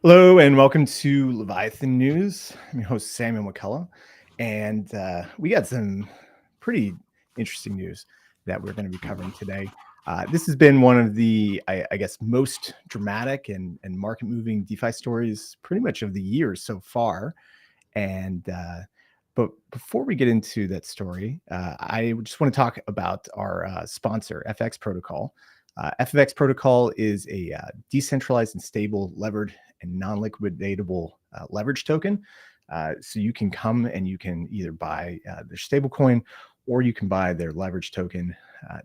Hello and welcome to Leviathan News. I'm your host, Samuel McCullough, and we got some pretty interesting news that we're going to be covering today. This has been one of the, I guess, most dramatic and market-moving DeFi stories pretty much of the year so far. And but before we get into that story, I just want to talk about our sponsor, FX Protocol. FX Protocol is a decentralized and stable levered and non-liquidatable leverage token. So you can come and you can either buy their stablecoin or you can buy their leverage token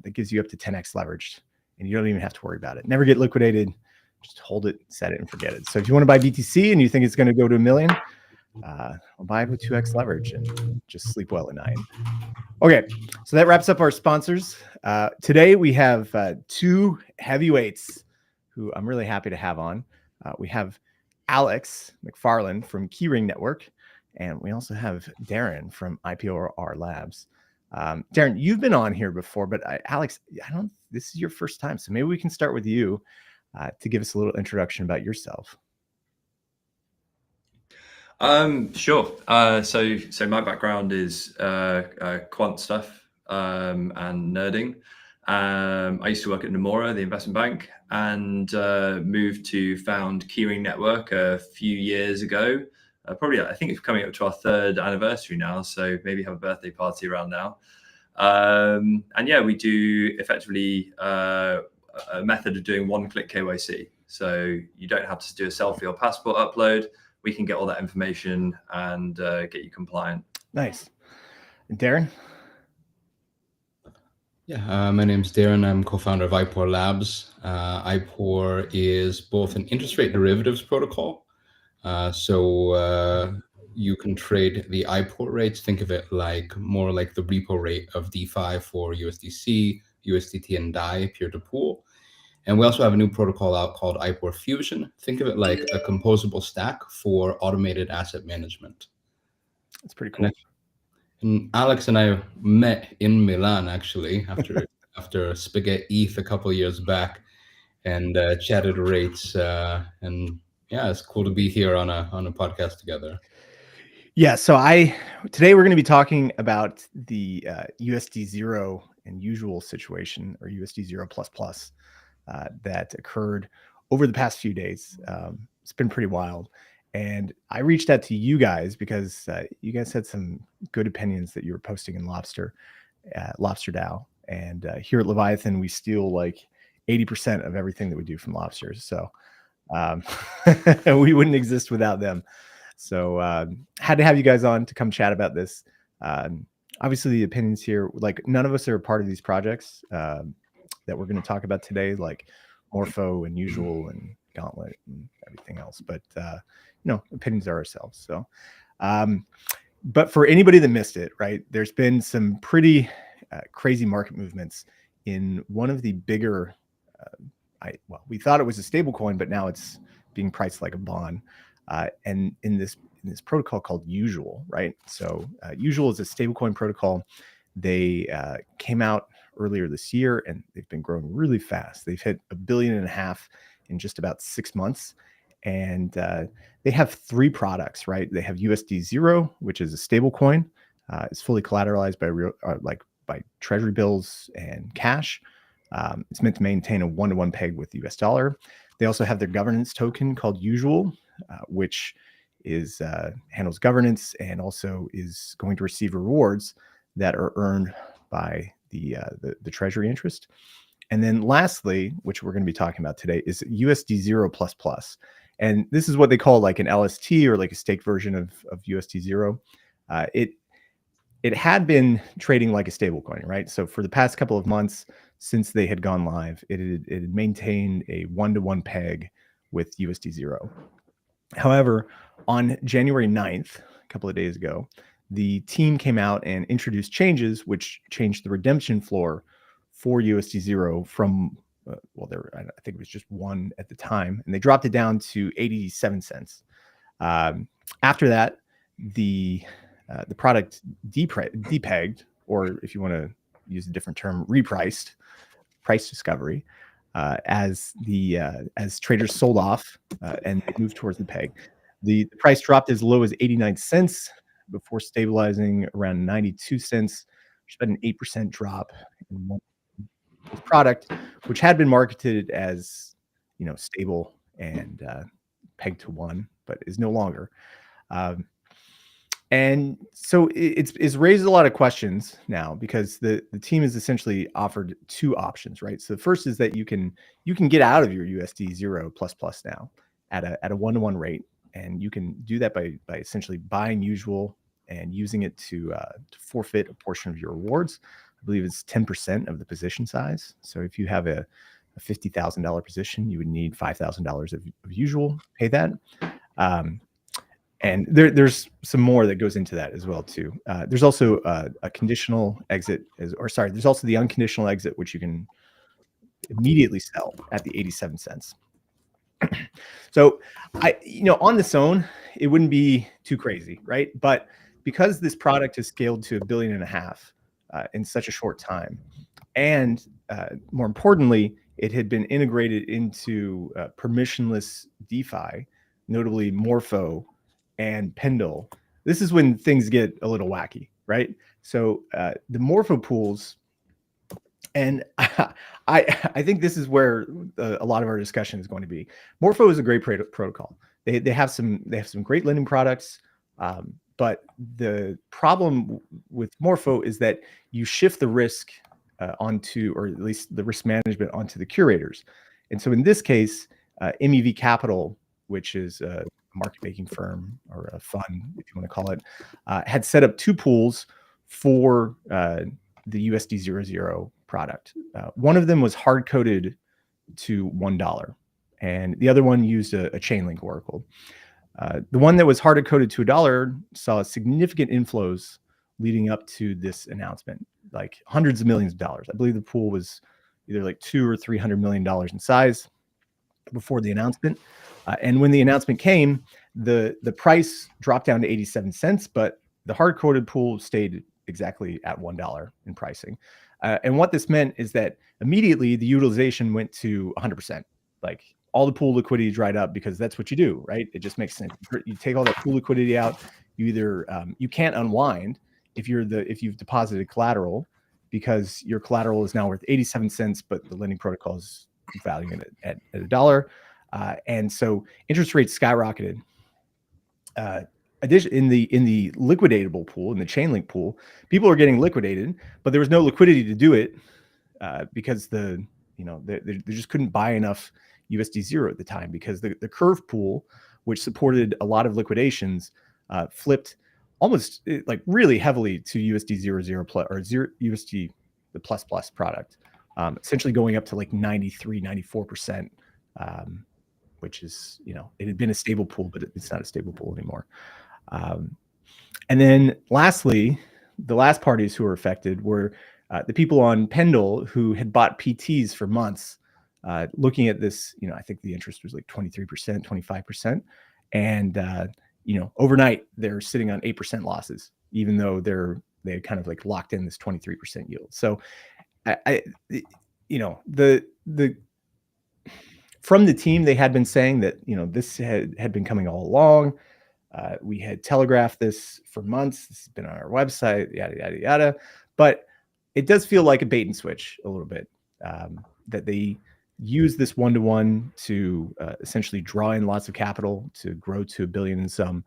that gives you up to 10x leveraged, and you don't even have to worry about it. Never get liquidated. Just hold it, set it, and forget it. So if you want to buy BTC and you think it's going to go to 1 million, I'll buy it with 2x leverage and just sleep well at night. Okay, so that wraps up our sponsors. Today we have two heavyweights who I'm really happy to have on. We have Alex McFarlane from Keyring Network, and we also have Darren from IPOR Labs. Darren, you've been on here before, but Alex, this is your first time, so maybe we can start with you to give us a little introduction about yourself. Sure. So my background is quant stuff and nerding. I used to work at Moro, the investment bank, and moved to found Keyring Network a few years ago. Probably, I think it's coming up to our 3rd anniversary now, so maybe have a birthday party around now. And yeah, we do effectively a method of doing one-click KYC. So you don't have to do a selfie or passport upload. We can get all that information and get you compliant. Nice. And Darren? Yeah, my name's Darren. I'm co-founder of IPOR Labs. IPOR is both an interest rate derivatives protocol. So you can trade the IPOR rates. Think of it like more like the repo rate of DeFi for USDC, USDT, and DAI peer-to-pool. And we also have a new protocol out called IPOR Fusion. Think of it like a composable stack for automated asset management. That's pretty cool. And Alex and I met in Milan, actually, after Spaghetti ETH a couple of years back, and chatted rates. And yeah, it's cool to be here on a podcast together. Yeah, so today we're going to be talking about the USD0 and usual situation, or USD0 plus plus, that occurred over the past few days. It's been pretty wild. And I reached out to you guys because you guys had some good opinions that you were posting in Lobster DAO. And here at Leviathan, we steal like 80% of everything that we do from Lobsters. So we wouldn't exist without them. So had to have you guys on to come chat about this. Obviously, the opinions here, like none of us are a part of these projects that we're going to talk about today, like Morpho and Usual and Gauntlet and everything else. But opinions are ourselves. So, but for anybody that missed it, right, there's been some pretty crazy market movements in one of the bigger. We thought it was a stable coin, but now it's being priced like a bond. And in this protocol called Usual, right? So Usual is a stablecoin protocol. They came out earlier this year, and they've been growing really fast. They've hit $1.5 billion in just about 6 months, and they have 3 products, right? They have USD0, which is a stablecoin. It's fully collateralized by by treasury bills and cash. It's meant to maintain a 1-to-1 peg with the US dollar. They also have their governance token called Usual, which is handles governance and also is going to receive rewards that are earned by the treasury interest. And then lastly, which we're going to be talking about today, is USD0 plus plus. And this is what they call like an LST, or like a staked version of USD0. It had been trading like a stablecoin, right? So for the past couple of months since they had gone live, it had maintained a 1-to-1 peg with USD0. However, on January 9th, a couple of days ago, the team came out and introduced changes which changed the redemption floor for USD0 from, I think it was just 1 at the time, and they dropped it down to 87 cents. After that, the product depegged, or if you want to use a different term, repriced, price discovery. as traders sold off and they moved towards the peg. The price dropped as low as 89 cents before stabilizing around 92 cents, which is about an 8% drop in this product, which had been marketed as, stable and pegged to 1, but is no longer. And so it's raised a lot of questions now, because the team has essentially offered 2 options, right? So the first is that you can get out of your USD0 now at a 1-to-1 rate, and you can do that by essentially buying usual and using it to forfeit a portion of your rewards. I believe it's 10% of the position size. So if you have a $50,000 position, you would need $5,000 of usual, pay that. And there's some more that goes into that as well too. There's also a conditional exit, there's also the unconditional exit, which you can immediately sell at the 87 cents. So on its own, it wouldn't be too crazy, right? But because this product has scaled to $1.5 billion in such a short time, and more importantly, it had been integrated into permissionless DeFi, notably Morpho and Pendle. This is when things get a little wacky, right? So the Morpho pools, and I think this is where a lot of our discussion is going to be. Morpho is a great protocol. They have some great lending products, but the problem with Morpho is that you shift the risk onto, or at least the risk management, onto the curators. And so in this case, MEV Capital, which is a market making firm or a fund, if you want to call it, had set up 2 pools for the USD0 product. One of them was hard-coded to $1, and the other one used a Chainlink oracle. The one that was hard-coded to $1 saw significant inflows leading up to this announcement, like hundreds of millions of dollars. I believe the pool was either like $200 or $300 million in size before the announcement. And when the announcement came, the price dropped down to 87 cents, but the hard-coded pool stayed exactly at $1 in pricing. And what this meant is that immediately the utilization went to 100%. Like, all the pool liquidity dried up, because that's what you do, right? It just makes sense. You take all that pool liquidity out. You either you can't unwind if you've deposited collateral, because your collateral is now worth 87 cents, but the lending protocol is valuing it at $1. And so interest rates skyrocketed. In the liquidatable pool, in the Chainlink pool, people are getting liquidated, but there was no liquidity to do it because they just couldn't buy enough USD0 at the time, because the curve pool, which supported a lot of liquidations, flipped almost like really heavily to USD00 plus, or USD the plus product, essentially going up to like 93-94%, which is, it had been a stable pool, but it's not a stable pool anymore. And then lastly, the last parties who were affected were the people on Pendle who had bought PTs for months, looking at this. I think the interest was like 23%, 25%. And, overnight they're sitting on 8% losses, even though they kind of like locked in this 23% yield. So from the team, they had been saying that, this had been coming all along. We had telegraphed this for months. This has been on our website, yada, yada, yada. But it does feel like a bait and switch a little bit, that they use this 1-to-1 to essentially draw in lots of capital to grow to $1 billion in some.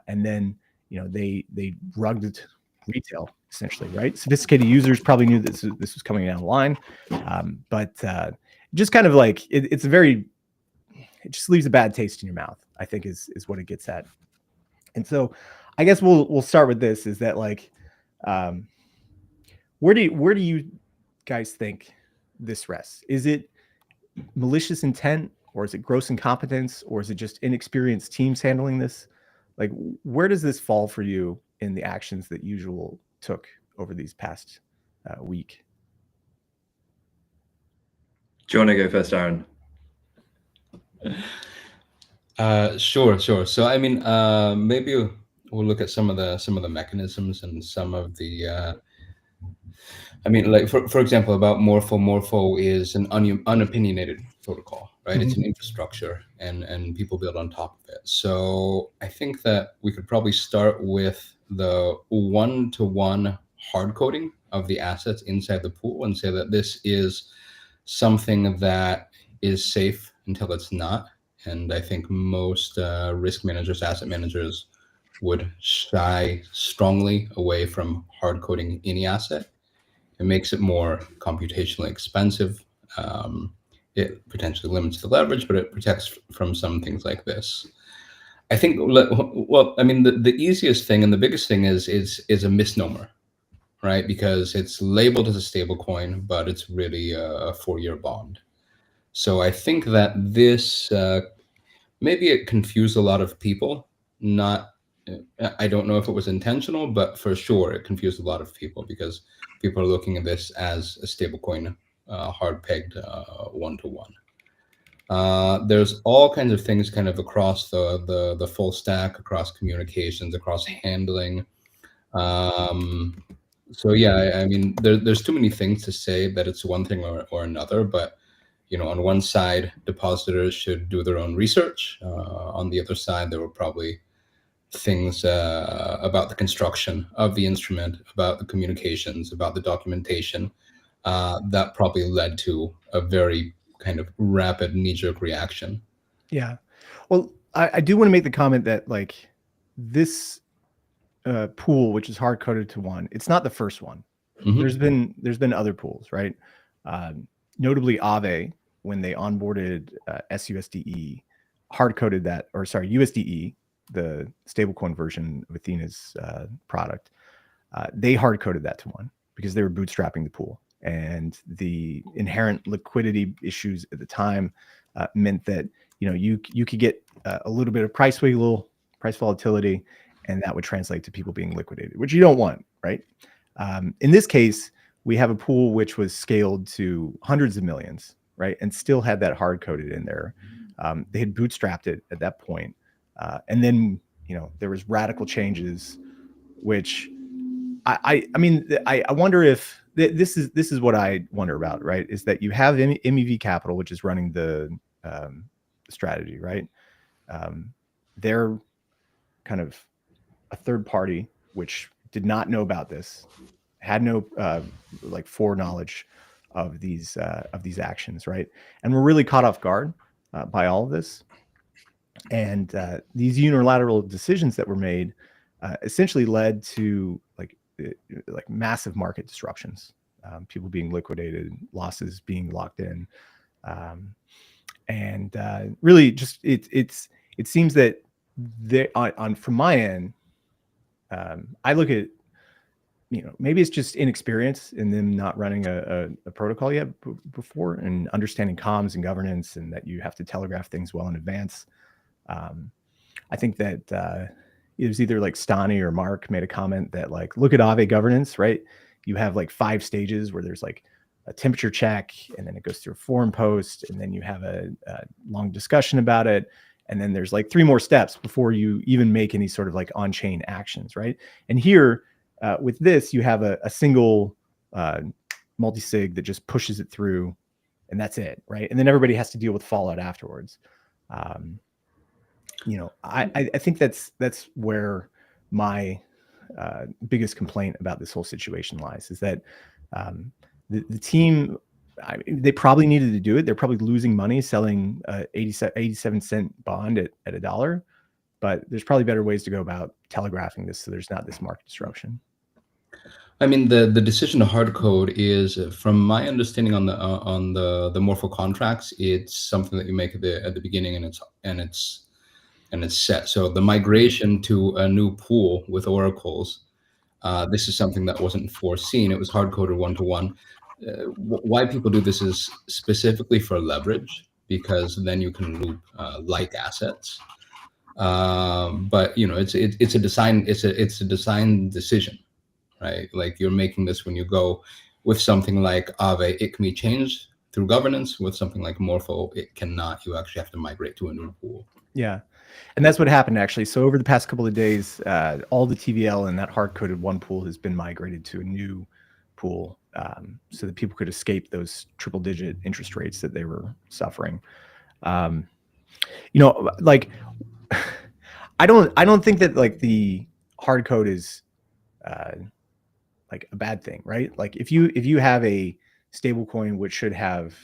And then, they rugged retail, essentially, right? Sophisticated users probably knew this was coming down the line. But just kind of like, it just leaves a bad taste in your mouth, I think is what it gets at. And so I guess we'll start with this, is that like, where do you guys think this rests? Is it malicious intent, or is it gross incompetence, or is it just inexperienced teams handling this? Like, where does this fall for you in the actions that Usual took over these past week? Do you want to go first, Darren? Sure. So I mean, maybe we'll look at some of the mechanisms and some of the I mean, like for example, about Morpho. Morpho is an unopinionated protocol, right? It's an infrastructure, and people build on top of it. So I think that we could probably start with the one-to-one hard coding of the assets inside the pool and say that this is something that is safe until it's not. And I think most risk managers, asset managers would shy strongly away from hard coding any asset. It makes it more computationally expensive. It potentially limits the leverage, but it protects from some things like this. I think, well, I mean, the easiest thing and the biggest thing is a misnomer, right? Because it's labeled as a stable coin, but it's really a 4-year bond. So I think that this, maybe it confused a lot of people. I don't know if it was intentional, but for sure it confused a lot of people because people are looking at this as a stablecoin, hard pegged one-to-one. There's all kinds of things kind of across the full stack, across communications, across handling. So yeah, I mean, there's too many things to say that it's one thing or another, but on one side, depositors should do their own research. On the other side, there were probably things about the construction of the instrument, about the communications, about the documentation, that probably led to a very kind of rapid knee-jerk reaction. Yeah. Well, I do want to make the comment that like this pool, which is hard coded to 1, it's not the first one. There's been other pools, right? Notably Aave, when they onboarded SUSDE, hard coded that, or sorry, USDE, the stablecoin version of Athena's product, they hard coded that to 1 because they were bootstrapping the pool, and the inherent liquidity issues at the time meant that you could get a little bit of price volatility, and that would translate to people being liquidated, which you don't want, right? In this case, we have a pool which was scaled to hundreds of millions, right, and still had that hard coded in there. They had bootstrapped it at that point. And then, there was radical changes, which I mean, I wonder if this is what I wonder about, right? Is that you have MEV Capital, which is running the strategy, right? They're kind of a third party, which did not know about this, had no foreknowledge of these actions, right? And we're really caught off guard by all of this. And these unilateral decisions that were made essentially led to like massive market disruptions, people being liquidated, losses being locked in, and really just it seems that from my end, I look at maybe it's just inexperience in them not running a protocol yet before, and understanding comms and governance, and that you have to telegraph things well in advance. I think that it was either like Stani or Mark made a comment that like, look at Aave governance, right? You have like 5 stages where there's like a temperature check, and then it goes through a forum post, and then you have a long discussion about it. And then there's like 3 more steps before you even make any sort of like on-chain actions, right? And here with this, you have a single multi-sig that just pushes it through, and that's it, right? And then everybody has to deal with fallout afterwards. I think that's where my biggest complaint about this whole situation lies, is that the team, they probably needed to do it. They're probably losing money selling 87-cent bond at $1, but there's probably better ways to go about telegraphing this so there's not this market disruption. I mean, the decision to hard code is, from my understanding on the Morpho contracts, it's something that you make at the beginning, and it's set. So the migration to a new pool with oracles, this is something that wasn't foreseen. It was hard coded 1-to-1. Why people do this is specifically for leverage, because then you can loop like assets. But it's a design decision, right? Like, you're making this when you go with something like Aave, it can be changed through governance. With something like Morpho, it cannot. You actually have to migrate to a new pool. Yeah. And that's what happened, actually. So over the past couple of days, all the TVL and that hard-coded 1 pool has been migrated to a new pool so that people could escape those triple-digit interest rates that they were suffering. Like I don't think that like the hard code is like a bad thing, right? Like if you have a stable coin which should have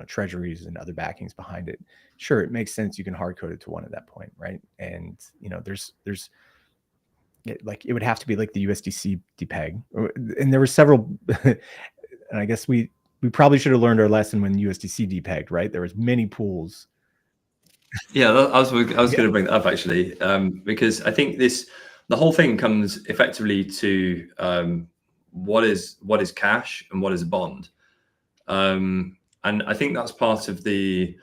treasuries and other backings behind it, sure, it makes sense. You can hard code it to one at that point, right? And there's like it would have to be like the USDC Depeg, and there were several. And I guess we probably should have learned our lesson when USDC Depeg, right? There was many pools. Yeah, I was going to bring that up actually, because I think the whole thing comes effectively to what is cash and what is a bond, and I think that's part of the,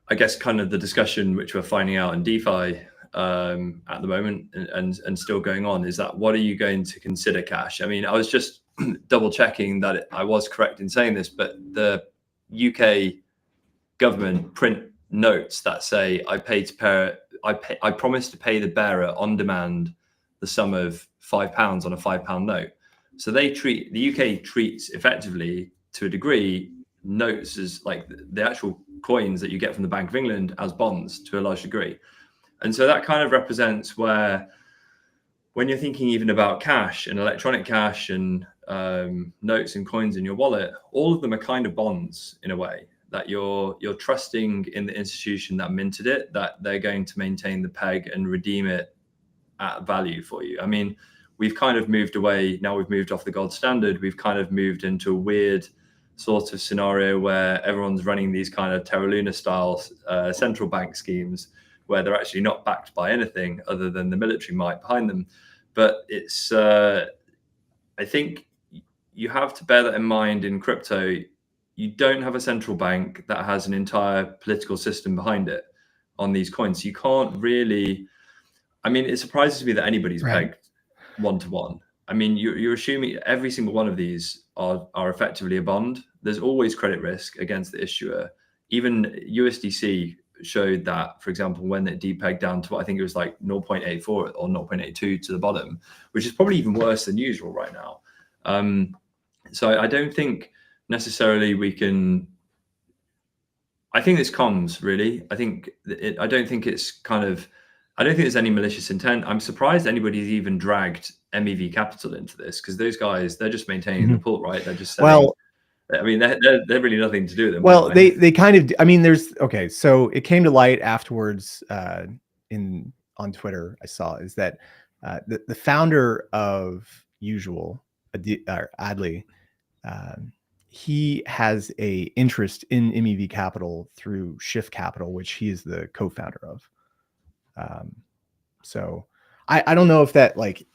I guess, kind of the discussion which we're finding out in DeFi at the moment and still going on, is that what are you going to consider cash? I mean, I was just double checking that I was correct in saying this, but the UK government print notes that say I promise to pay the bearer on demand the sum of £5 on a £5 note. So the UK treats effectively, to a degree, notes as like the actual coins that you get from the Bank of England as bonds to a large degree. And so that kind of represents where, when you're thinking even about cash and electronic cash and notes and coins in your wallet, all of them are kind of bonds in a way, that you're trusting in the institution that minted it, that they're going to maintain the peg and redeem it at value for you. I mean, we've kind of moved away. Now we've moved off the gold standard. We've kind of moved into a weird sort of scenario where everyone's running these kind of Terra Luna style central bank schemes, where they're actually not backed by anything other than the military might behind them. But it's, I think you have to bear that in mind in crypto. You don't have a central bank that has an entire political system behind it on these coins. You can't really, I mean, it surprises me that anybody's pegged one-to-one. I mean, you're assuming every single one of these are effectively a bond. There's always credit risk against the issuer. Even USDC showed that, for example, when it depegged down to, I think it was like 0.84 or 0.82 to the bottom, which is probably even worse than usual right now. So I don't think necessarily we can, I think this comms really. I don't think there's any malicious intent. I'm surprised anybody's even dragged MEV Capital into this, because those guys, they're just maintaining the pool, right? They're just selling. Well, I mean, they're really nothing to do with them. Well, they kind of, I mean, so it came to light afterwards on Twitter, I saw, is that the founder of Usual, Adley, he has a interest in MEV Capital through Shift Capital, which he is the co-founder of. So I don't know if that, like,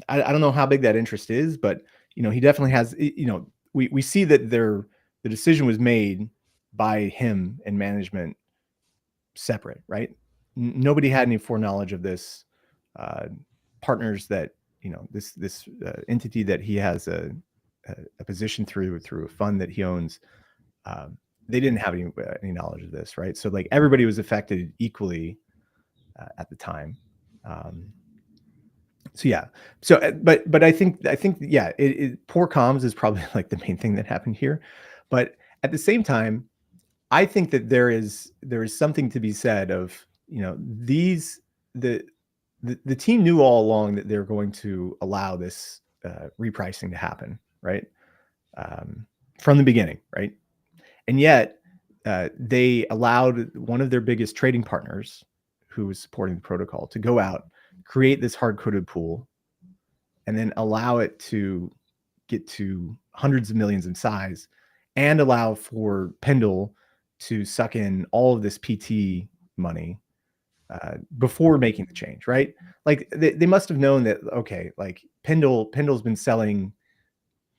I don't know how big that interest is, but he definitely has. We see that the decision was made by him and management separate, right? Nobody had any foreknowledge of this. Partners that this entity that he has a position through a fund that he owns, they didn't have any knowledge of this, right? So like everybody was affected equally at the time. So yeah, but I think yeah, poor comms is probably like the main thing that happened here. But at the same time, I think that there is something to be said of the team knew all along that they're going to allow this repricing to happen, right? From the beginning, right? And yet they allowed one of their biggest trading partners, who was supporting the protocol, to go out, create this hard-coded pool, and then allow it to get to hundreds of millions in size, and allow for Pendle to suck in all of this PT money before making the change, right? Like they must have known that, okay, like Pendle's been selling,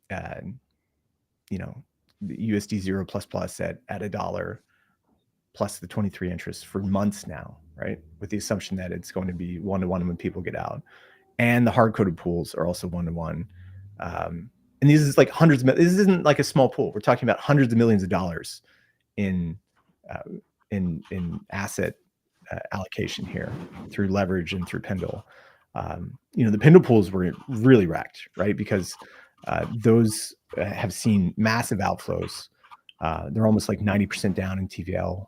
the USD0 at $1 plus the 23 interest for months now, right? With the assumption that it's going to be 1-to-1 when people get out, and the hard-coded pools are also 1-to-1. And these is like hundreds of, this isn't like a small pool. We're talking about hundreds of millions of dollars in asset allocation here through leverage and through Pendle. The Pendle pools were really wrecked, right? Because those have seen massive outflows. They're almost like 90% down in TVL.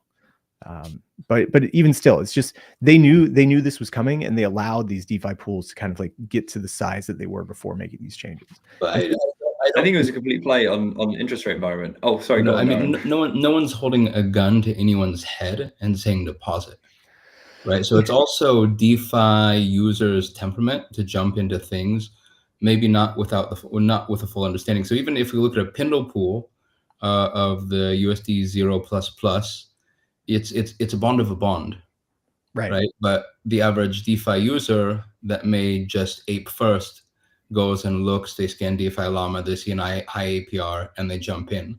But even still, it's just they knew this was coming, and they allowed these DeFi pools to kind of like get to the size that they were before making these changes. But I think it was a complete play on interest rate environment. Oh, sorry. No, go on, I mean, Darren. no one's holding a gun to anyone's head and saying deposit, right? So it's also DeFi users' temperament to jump into things, maybe not with a full understanding. So even if we look at a Pendle pool of the USD0++, it's a bond of a bond, right? But the average DeFi user that may just ape first goes and looks, they scan DeFi Llama, they see an high APR, and they jump in.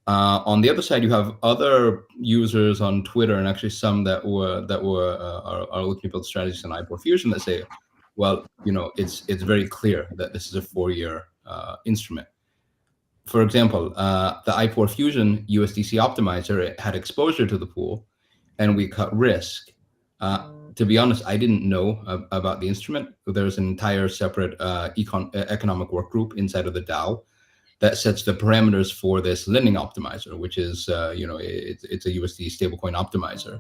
On the other side, you have other users on Twitter, and actually some that are looking to build strategies in IPOR Fusion that say, well, it's very clear that this is a 4-year instrument. For example, the IPOR Fusion USDC optimizer, it had exposure to the pool, and we cut risk. To be honest, I didn't know about the instrument. There's an entire separate economic work group inside of the DAO that sets the parameters for this lending optimizer, which is, it's a USD stablecoin optimizer.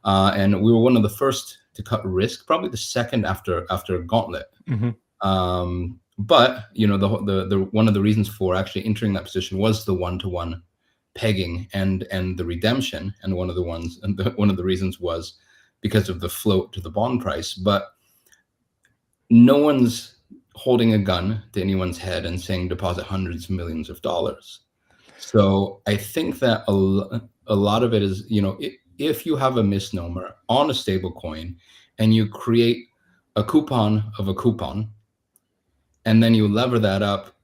And we were one of the first to cut risk, probably the second after Gauntlet. Mm-hmm. But the one of the reasons for actually entering that position was the one-to-one pegging and the redemption, and one of the reasons was because of the float to the bond price. But no one's holding a gun to anyone's head and saying deposit hundreds of millions of dollars. So I think that a lot of it is, if you have a misnomer on a stable coin and you create a coupon of a coupon, and then you lever that up,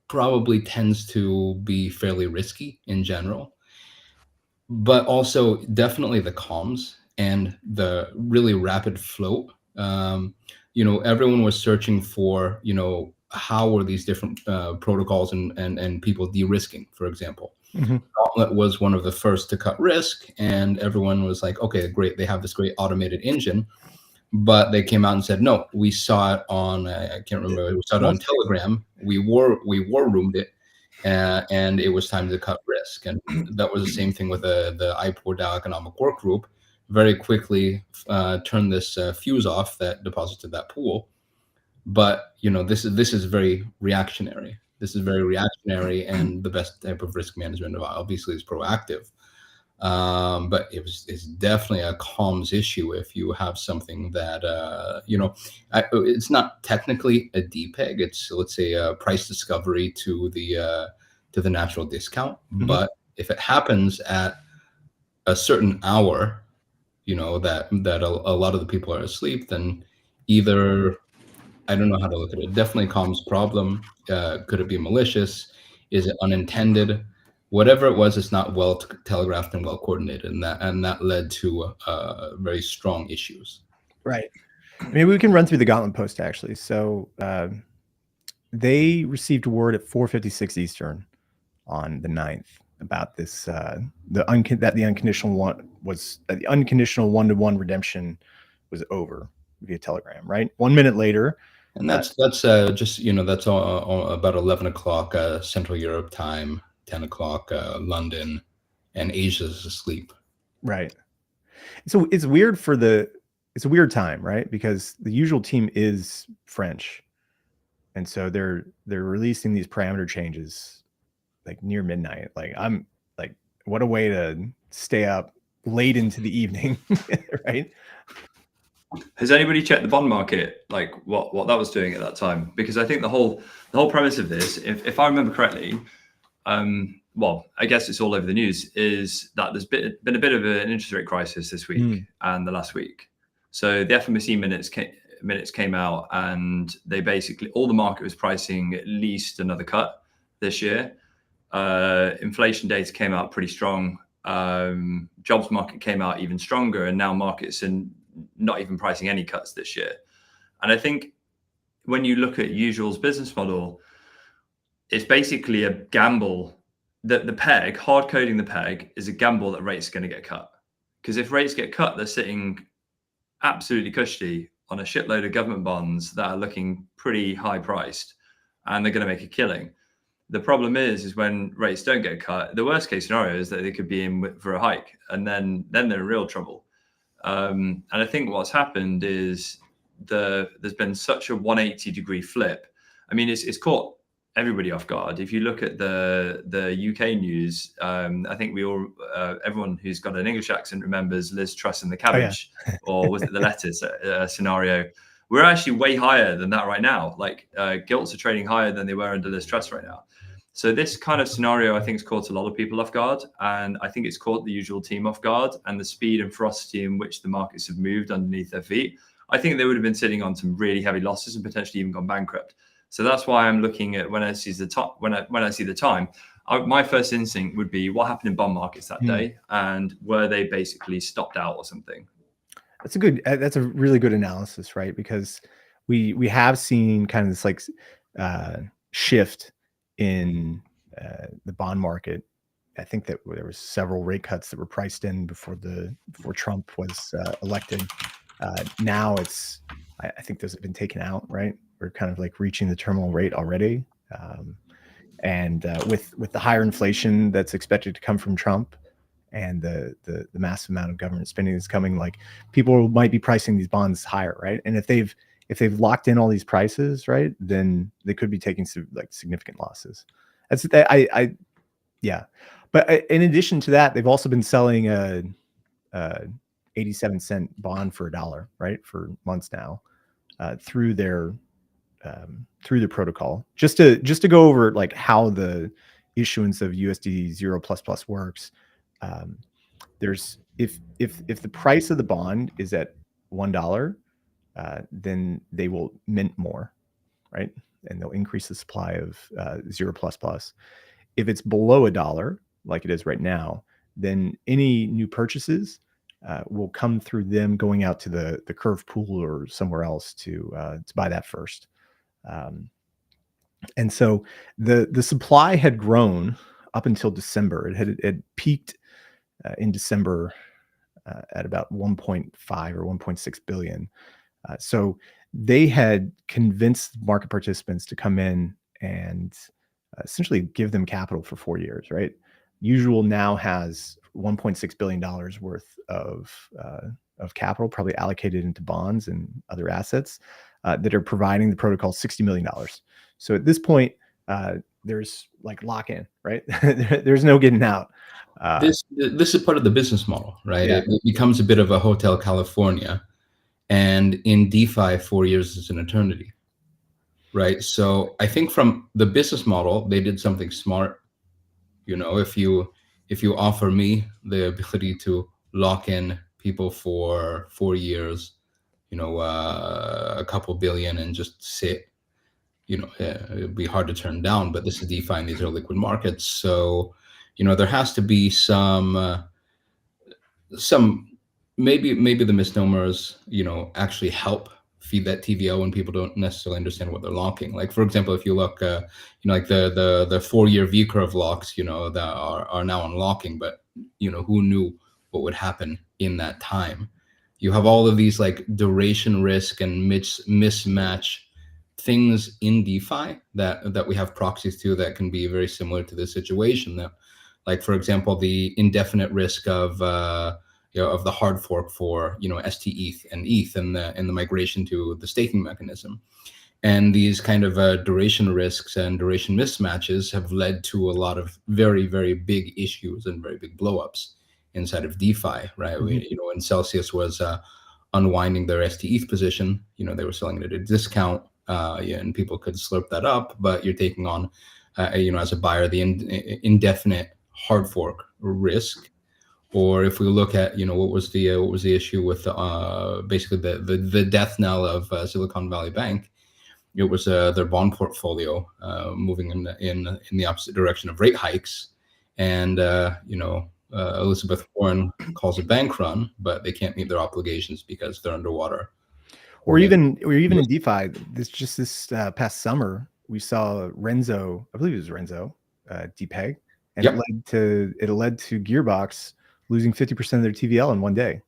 probably tends to be fairly risky in general. But also definitely the comms and the really rapid float. Everyone was searching for, how were these different protocols and people de-risking, for example. Mm-hmm. Gauntlet was one of the first to cut risk, and everyone was like, okay, great, they have this great automated engine. But they came out and said, no, we saw it on, I can't remember, we saw it on Telegram. We war roomed it, and it was time to cut risk. And that was the same thing with the IPOR DAO economic work group. Very quickly turned this fuse off that deposited that pool. But this is very reactionary. This is very reactionary, and the best type of risk management obviously is proactive. But it's definitely a comms issue if you have something that it's not technically a Depeg. It's, let's say, a price discovery to the natural discount. Mm-hmm. But if it happens at a certain hour, that a lot of the people are asleep, then either, I don't know how to look at it. Definitely comms problem. Could it be malicious? Is it unintended? Whatever it was, it's not well telegraphed and well coordinated, and that led to very strong issues. Right. Maybe we can run through the Gauntlet post actually. So they received word at 4:56 Eastern on the 9th about this, the unconditional one-to-one redemption was over via Telegram. Right. 1 minute later. And that's just that's all about 11 o'clock Central Europe time, 10 o'clock London, and Asia's asleep. Right. So it's weird it's a weird time, right? Because the usual team is French, and so they're releasing these parameter changes like near midnight. Like, I'm like, what a way to stay up late into the evening, right? Has anybody checked the bond market, like what that was doing at that time? Because I think the whole premise of this, if I remember correctly, well, I guess it's all over the news, is that there's been a bit of an interest rate crisis this week and the last week. So the FOMC minutes came out, and they basically, all the market was pricing at least another cut this year. Inflation data came out pretty strong. Jobs market came out even stronger, and now markets are not even pricing any cuts this year. And I think when you look at Usual's business model, it's basically a gamble that the peg, hard coding the peg, is a gamble that rates are going to get cut. Because if rates get cut, they're sitting absolutely cushy on a shitload of government bonds that are looking pretty high priced. and they're going to make a killing. The problem is when rates don't get cut, the worst case scenario is that they could be in for a hike, and then they're in real trouble. And I think what's happened is there's been such a 180-degree flip. I mean, it's caught everybody off guard. If you look at the UK news, I think we all everyone who's got an English accent remembers Liz Truss and the cabbage, or was it the lettuce scenario? We're actually way higher than that right now. Like gilts are trading higher than they were under Liz Truss right now. So this kind of scenario, I think, has caught a lot of people off guard, and I think it's caught the usual team off guard, and the speed and ferocity in which the markets have moved underneath their feet. I think they would have been sitting on some really heavy losses and potentially even gone bankrupt. So that's why I'm looking at when I see the top, when I see the time, my first instinct would be what happened in bond markets that day, and were they basically stopped out or something? That's a really good analysis, right? Because we have seen kind of this like shift in the bond market. I think that there was several rate cuts that were priced in before Trump was elected. Now I think those have been taken out, right? We're kind of like reaching the terminal rate already. And with the higher inflation that's expected to come from Trump and the massive amount of government spending that's coming, like people might be pricing these bonds higher, right? And if they've locked in all these prices, right, then they could be taking like significant losses. Yeah. But in addition to that, they've also been selling a 87-cent bond for $1, right, for months now, through their protocol. Just to go over like how the issuance of USD0 works. There's if the price of the bond is at $1, then they will mint more, right? And they'll increase the supply of 0++. If it's below $1, like it is right now, then any new purchases will come through them going out to the curve pool or somewhere else to buy that first. And so the supply had grown up until December. It had peaked in December at about 1.5 or 1.6 billion. So they had convinced market participants to come in and essentially give them capital for 4 years, right? Usual now has $1.6 billion worth of capital, probably allocated into bonds and other assets that are providing the protocol $60 million. So at this point, there's like lock-in, right? There's no getting out. This is part of the business model, right? Yeah. It becomes a bit of a Hotel California, and in DeFi, 4 years is an eternity, right? So I think from the business model, they did something smart. You know, if you offer me the ability to lock in people for 4 years, you know, a couple billion and just sit, you know, it'd be hard to turn down. But this is DeFi and these are liquid markets, so you know there has to be some maybe the misnomers, you know, actually help feed that TVL when people don't necessarily understand what they're locking. Like for example, if you look, you know, like the 4-year V curve locks, you know, that are now unlocking, but you know, who knew what would happen in that time? You have all of these like duration risk and mismatch things in DeFi that we have proxies to that can be very similar to this situation. That, like for example, the indefinite risk of you know, of the hard fork for, you know, STETH and ETH and the migration to the staking mechanism. And these kind of duration risks and duration mismatches have led to a lot of very, very big issues and very big blowups inside of DeFi, right? Mm-hmm. You know, when Celsius was unwinding their STETH position, you know, they were selling it at a discount, yeah, and people could slurp that up, but you're taking on, you know, as a buyer, the indefinite hard fork risk. Or if we look at, you know, what was the issue with basically the death knell of Silicon Valley Bank? It was their bond portfolio moving in the opposite direction of rate hikes, and you know, Elizabeth Warren calls it bank run, but they can't meet their obligations because they're underwater. Or even in DeFi, this past summer, we saw Renzo, I believe it was Renzo, Depeg, and Yep. it led to Gearbox losing 50% of their TVL in one day.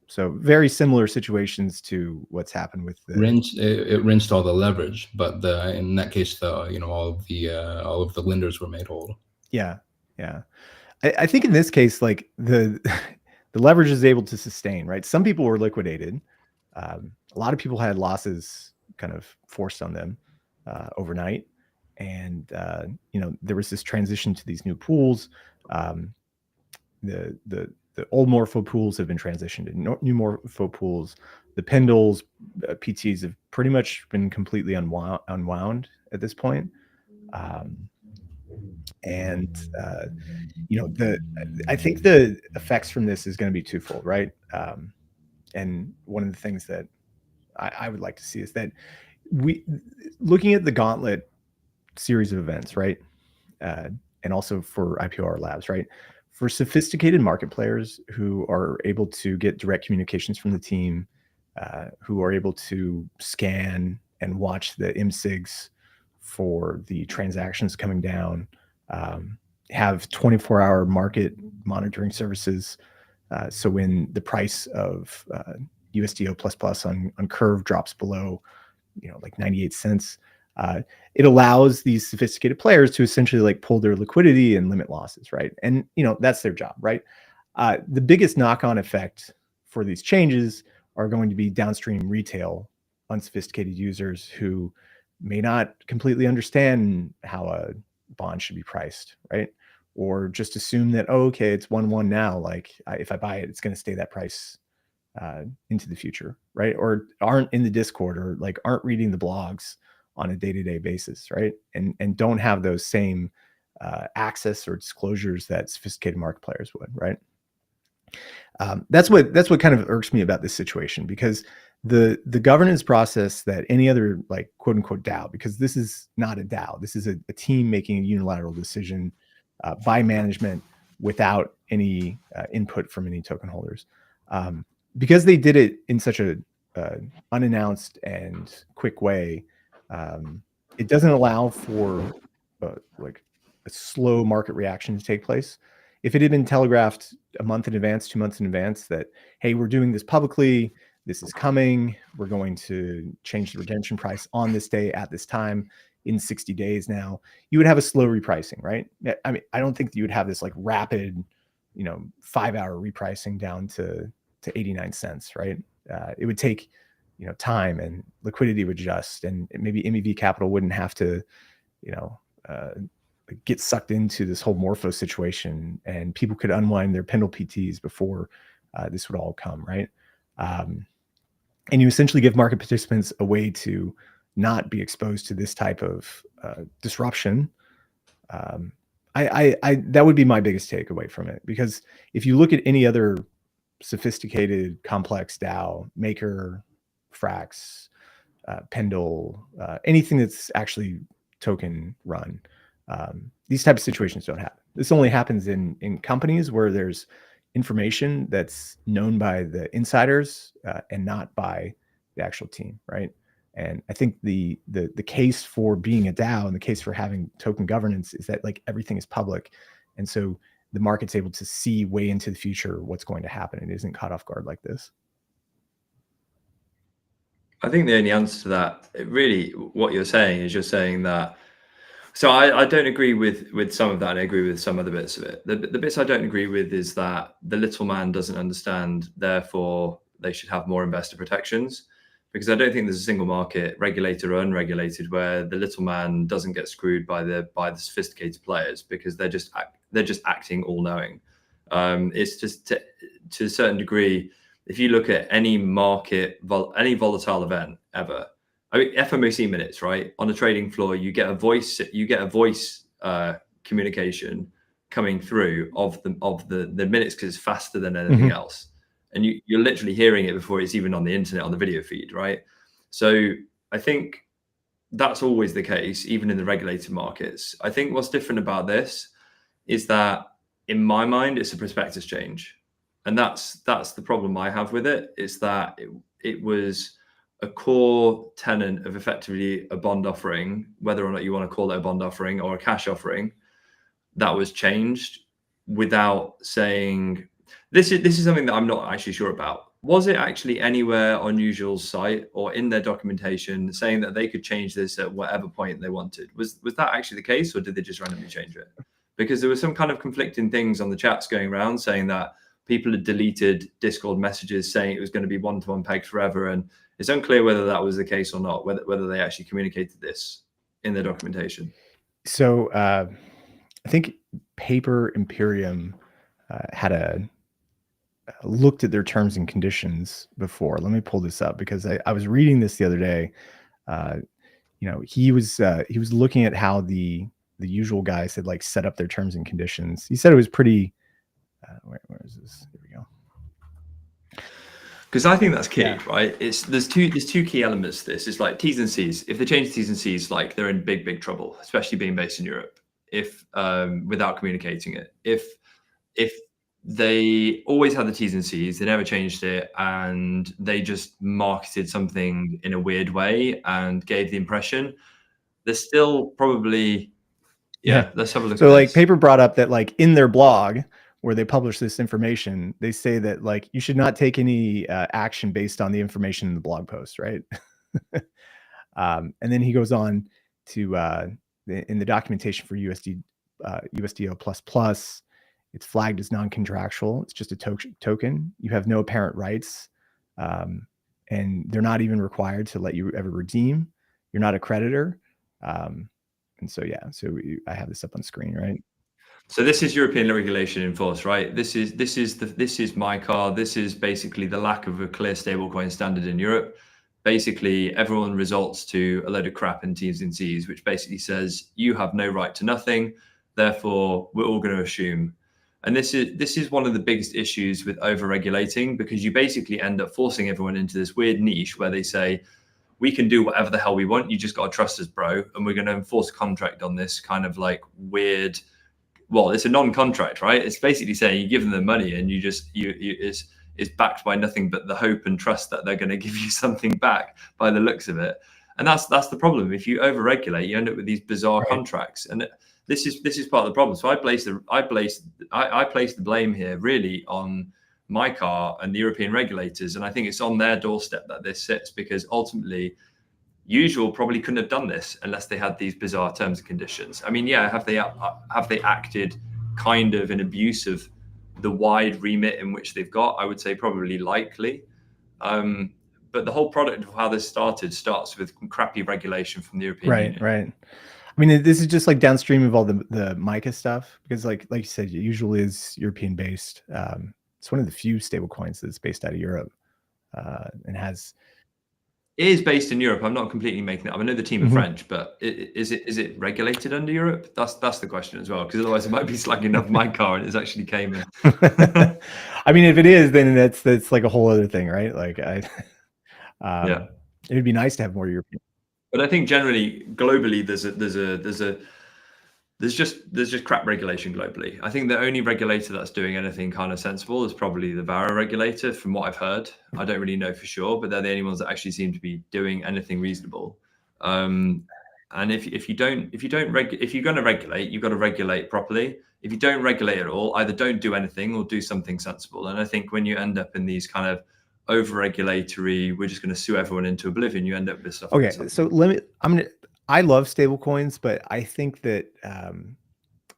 So very similar situations to what's happened with the it rinsed all the leverage, but in that case, all of the lenders were made whole. Yeah. I think in this case, like the leverage is able to sustain, right? Some people were liquidated. A lot of people had losses kind of forced on them overnight, and there was this transition to these new pools. The old Morpho pools have been transitioned to new Morpho pools. The Pendles PTs have pretty much been completely unwound at this point. I think the effects from this is going to be twofold, right? And one of the things that I would like to see is that looking at the Gauntlet series of events, right? And also for IPOR Labs, right? For sophisticated market players who are able to get direct communications from the team, who are able to scan and watch the MSIGs for the transactions coming down, have 24-hour market monitoring services. So when the price of USD0 on Curve drops below, like 98 cents, it allows these sophisticated players to essentially like pull their liquidity and limit losses, right? And that's their job, right? The biggest knock-on effect for these changes are going to be downstream retail unsophisticated users who may not completely understand how a bond should be priced, right? Or just assume that, oh, okay, it's 1-1 now. Like if I buy it, it's going to stay that price into the future, right? Or aren't in the Discord, or like aren't reading the blogs on a day-to-day basis, right? And don't have those same access or disclosures that sophisticated market players would, right? That's what kind of irks me about this situation, because the governance process that any other like quote unquote DAO, because this is not a DAO, this is a team making a unilateral decision by management without any input from any token holders. Because they did it in such a unannounced and quick way, it doesn't allow for like a slow market reaction to take place. If it had been telegraphed a month in advance, 2 months in advance, that, hey, we're doing this publicly, this is coming, we're going to change the redemption price on this day at this time in 60 days now, you would have a slow repricing, right? I mean, I don't think that you would have this like rapid, 5-hour repricing down to 89 cents, right? It would take, time, and liquidity would adjust, and maybe MEV Capital wouldn't have to, get sucked into this whole Morpho situation, and people could unwind their Pendle PTs before this would all come, right? And you essentially give market participants a way to not be exposed to this type of disruption. That would be my biggest takeaway from it, because if you look at any other sophisticated, complex DAO, Maker, Frax, Pendle, anything that's actually token run, these types of situations don't happen. This only happens in companies where there's information that's known by the insiders and not by the actual team, right? And I think the case for being a DAO and the case for having token governance is that like everything is public, and so the market's able to see way into the future what's going to happen. It isn't caught off guard like this. I think the only answer to that, really, what you're saying is you're saying that. So I don't agree with some of that, and I agree with some other bits of it. The bits I don't agree with is that the little man doesn't understand, therefore they should have more investor protections, because I don't think there's a single market, regulated or unregulated, where the little man doesn't get screwed by the sophisticated players, because they're just acting all knowing. It's just to a certain degree, if you look at any market, any volatile event ever, I mean, FOMC minutes, right? On a trading floor, you get a voice communication coming through of the minutes, because it's faster than anything else. And you're literally hearing it before it's even on the internet, on the video feed, right? So I think that's always the case, even in the regulated markets. I think what's different about this is that, in my mind, it's a prospectus change. And that's the problem I have with it, is that it was a core tenet of effectively a bond offering, whether or not you want to call it a bond offering or a cash offering, that was changed without saying. This is something that I'm not actually sure about. Was it actually anywhere on Usual's site or in their documentation saying that they could change this at whatever point they wanted? Was that actually the case, or did they just randomly change it? Because there was some kind of conflicting things on the chats going around saying that people had deleted Discord messages saying it was going to be one-to-one pegged forever, and it's unclear whether that was the case or not, whether they actually communicated this in their documentation. So I think Paper Imperium had looked at their terms and conditions before. Let me pull this up because I was reading this the other day. You know, he was looking at how the Usual guys had like set up their terms and conditions. He said it was pretty. Where is this? Here we go. Because I think that's key, right? There's two key elements to this. It's like T's and C's. If they change T's and C's, like they're in big trouble, especially being based in Europe. If without communicating it, if they always had the T's and C's, they never changed it, and they just marketed something in a weird way and gave the impression, there's still probably let's have a look. So like Paper brought up that like in their blog where they publish this information, they say that like you should not take any action based on the information in the blog post, right? And then he goes on to in the documentation for USD0 it's flagged as non-contractual. It's just a token. You have no apparent rights, and they're not even required to let you ever redeem. You're not a creditor, and so I have this up on screen, right? So this is European regulation in force, right? This is MICAR. This is basically the lack of a clear stablecoin standard in Europe. Basically, everyone resorts to a load of crap in T's and C's, which basically says you have no right to nothing. Therefore, we're all going to assume. And this is one of the biggest issues with over-regulating, because you basically end up forcing everyone into this weird niche where they say, we can do whatever the hell we want. You just got to trust us, bro. And we're going to enforce a contract on this kind of like weird, well, it's a non-contract, right? It's basically saying you give them the money and it's backed by nothing but the hope and trust that they're going to give you something back by the looks of it. And that's the problem. If you over-regulate, you end up with these bizarre contracts. And this is part of the problem. So I place the blame here really on MICAR and the European regulators, and I think it's on their doorstep that this sits, because ultimately, Usual probably couldn't have done this unless they had these bizarre terms and conditions. I mean, have they acted kind of in abuse of the wide remit in which they've got? I would say probably likely. But the whole product of how this starts with crappy regulation from the European Union. Right. I mean, this is just like downstream of all the MICA stuff, because like you said, it usually is European based. It's one of the few stable coins that's based out of Europe, and has. It is based in Europe. I'm not completely making it up. I know the team are French, but is it regulated under Europe? That's the question as well, because otherwise it might be slagging up my car and it's actually Cayman. I mean, if it is, then that's like a whole other thing, right? Like it would be nice to have more European. But I think generally, globally, there's just crap regulation globally. I think the only regulator that's doing anything kind of sensible is probably the VARA regulator, from what I've heard. I don't really know for sure, but they're the only ones that actually seem to be doing anything reasonable. And if you're going to regulate, you've got to regulate properly. If you don't regulate at all, either don't do anything or do something sensible. And I think when you end up in these kind of over-regulatory, we're just going to sue everyone into oblivion, you end up with stuff. Okay, so I love stable coins, but I think that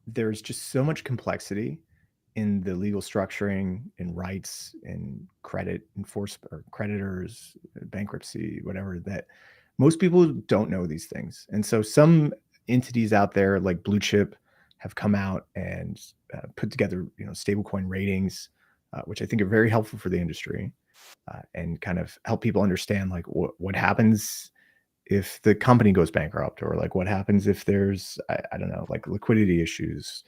there's just so much complexity in the legal structuring and rights and credit enforcement or creditors, bankruptcy, whatever, that most people don't know these things. And so some entities out there like Blue Chip have come out and put together, stablecoin ratings, which I think are very helpful for the industry, and kind of help people understand like what happens if the company goes bankrupt, or like what happens if there's, I don't know, like liquidity issues.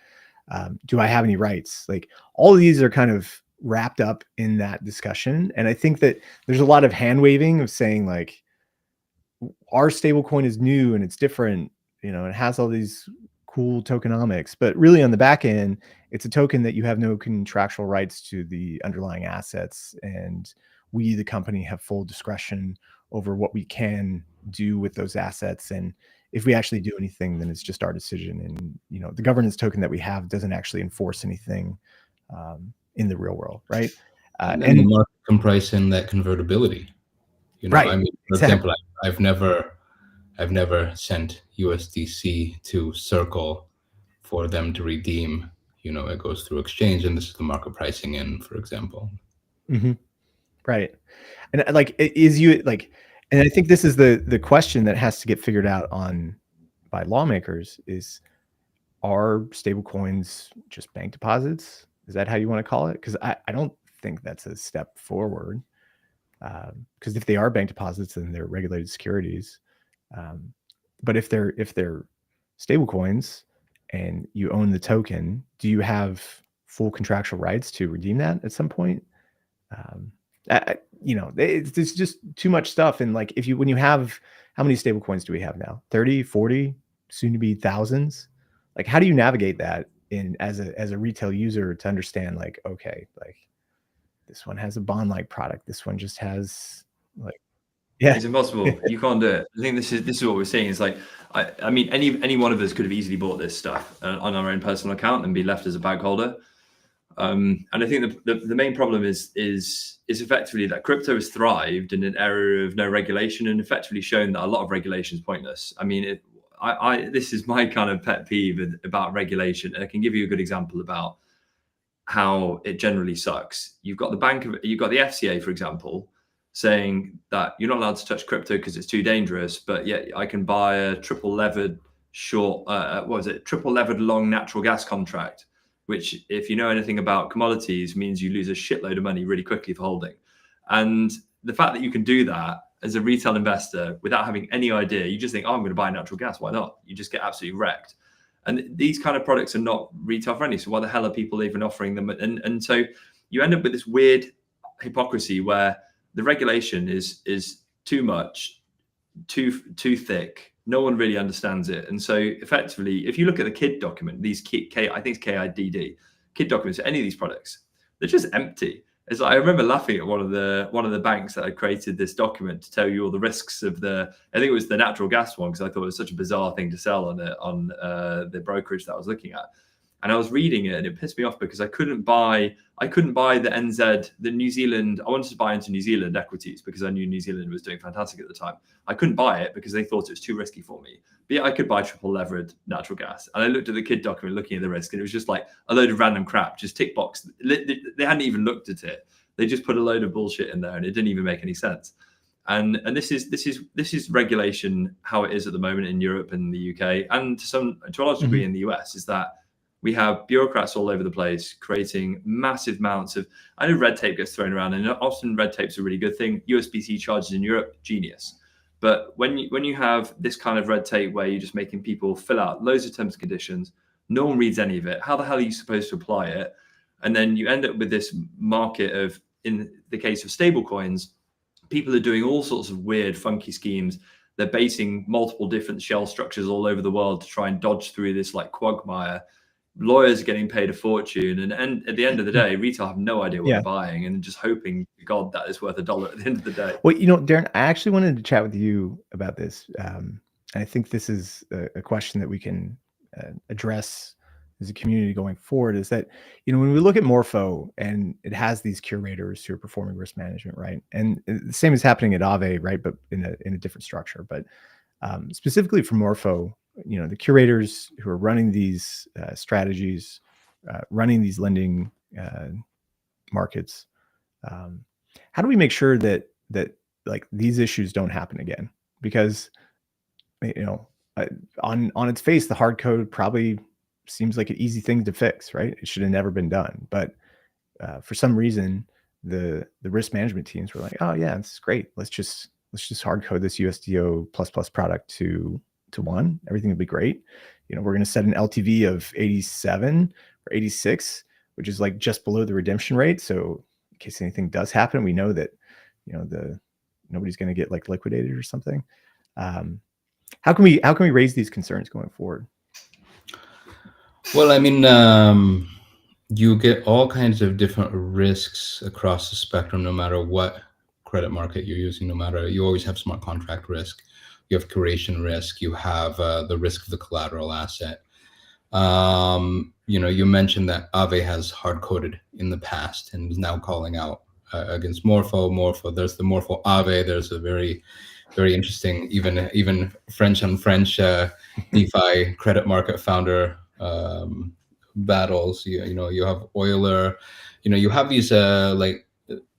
Do I have any rights? Like all of these are kind of wrapped up in that discussion. And I think that there's a lot of hand waving of saying like, our stablecoin is new and it's different, it has all these cool tokenomics, but really on the back end, it's a token that you have no contractual rights to the underlying assets. And we, the company, have full discretion over what we can do with those assets. And if we actually do anything, then it's just our decision. And, the governance token that we have doesn't actually enforce anything. in the real world, right? And the market can price in that convertibility. Right. I mean, for example, I've never sent USDC to Circle for them to redeem. It goes through exchange, and this is the market pricing in, for example. Mm-hmm. Right. And and I think this is the question that has to get figured out by lawmakers is, are stablecoins just bank deposits? Is that how you want to call it? Because I don't think that's a step forward. Because if they are bank deposits, then they're regulated securities. But if they're stablecoins and you own the token, do you have full contractual rights to redeem that at some point? It's just too much stuff. And like, when you have, how many stablecoins do we have now? 30, 40, soon to be thousands. Like, how do you navigate that as a retail user to understand, like, okay, like this one has a bond-like product, this one just has it's impossible. You can't do it. I think this is what we're seeing. Is like, I mean, any one of us could have easily bought this stuff on our own personal account and be left as a bag holder. And I think the main problem is effectively that crypto has thrived in an era of no regulation, and effectively shown that a lot of regulation is pointless. I mean, this is my kind of pet peeve about regulation. And I can give you a good example about how it generally sucks. You've got the FCA, for example, saying that you're not allowed to touch crypto because it's too dangerous, but yet I can buy a triple levered long natural gas contract, which, if you know anything about commodities, means you lose a shitload of money really quickly for holding. And the fact that you can do that as a retail investor without having any idea, you just think, oh, I'm going to buy natural gas. Why not? You just get absolutely wrecked. And these kind of products are not retail friendly. So why the hell are people even offering them? And so you end up with this weird hypocrisy where the regulation is too much, too thick. No one really understands it. And so effectively, if you look at the KID document, I think it's KIDD, KID documents for any of these products, they're just empty. It's like, I remember laughing at one of the banks that had created this document to tell you all the risks of I think it was the natural gas one, because I thought it was such a bizarre thing to sell on the brokerage that I was looking at. And I was reading it and it pissed me off because I couldn't buy the NZ, the New Zealand. I wanted to buy into New Zealand equities because I knew New Zealand was doing fantastic at the time. I couldn't buy it because they thought it was too risky for me. But yeah, I could buy triple levered natural gas. And I looked at the KID document looking at the risk, and it was just like a load of random crap, just tick box. They hadn't even looked at it. They just put a load of bullshit in there and it didn't even make any sense. And this is regulation how it is at the moment in Europe and the UK, and to a large degree in the US, is that we have bureaucrats all over the place creating massive amounts of, I know red tape gets thrown around, and often red tape's a really good thing. USB-C charges in Europe, genius. But when you have this kind of red tape where you're just making people fill out loads of terms and conditions, no one reads any of it. How the hell are you supposed to apply it? And then you end up with this market of, in the case of stablecoins, people are doing all sorts of weird, funky schemes. They're basing multiple different shell structures all over the world to try and dodge through this like quagmire. Lawyers are getting paid a fortune, and at the end of the day, retail have no idea what they're buying, and just hoping to God that is worth $1 at the end of the day. Well, Darren, I actually wanted to chat with you about this. I think this is a question that we can address as a community going forward, is that, when we look at Morpho and it has these curators who are performing risk management, right? And the same is happening at Aave, right? But in a different structure. But specifically for Morpho, the curators who are running these strategies, running these lending markets, how do we make sure that like these issues don't happen again? Because on its face, the Hardcode probably seems like an easy thing to fix, right? It should have never been done, but for some reason, the risk management teams were like, oh yeah, it's great. Let's just hardcode this USD0 product to 1. Everything will be great. We're going to set an LTV of 87 or 86, which is like just below the redemption rate. So in case anything does happen, we know that nobody's going to get like liquidated or something. How can we raise these concerns going forward? Well, I mean, you get all kinds of different risks across the spectrum, no matter what credit market you're using. You always have smart contract risk. You have curation risk. You have the risk of the collateral asset. You mentioned that Aave has hard-coded in the past and is now calling out against Morpho. There's the Morpho Aave. There's a very, very interesting, even French on French DeFi credit market founder battles. You have Euler. You have these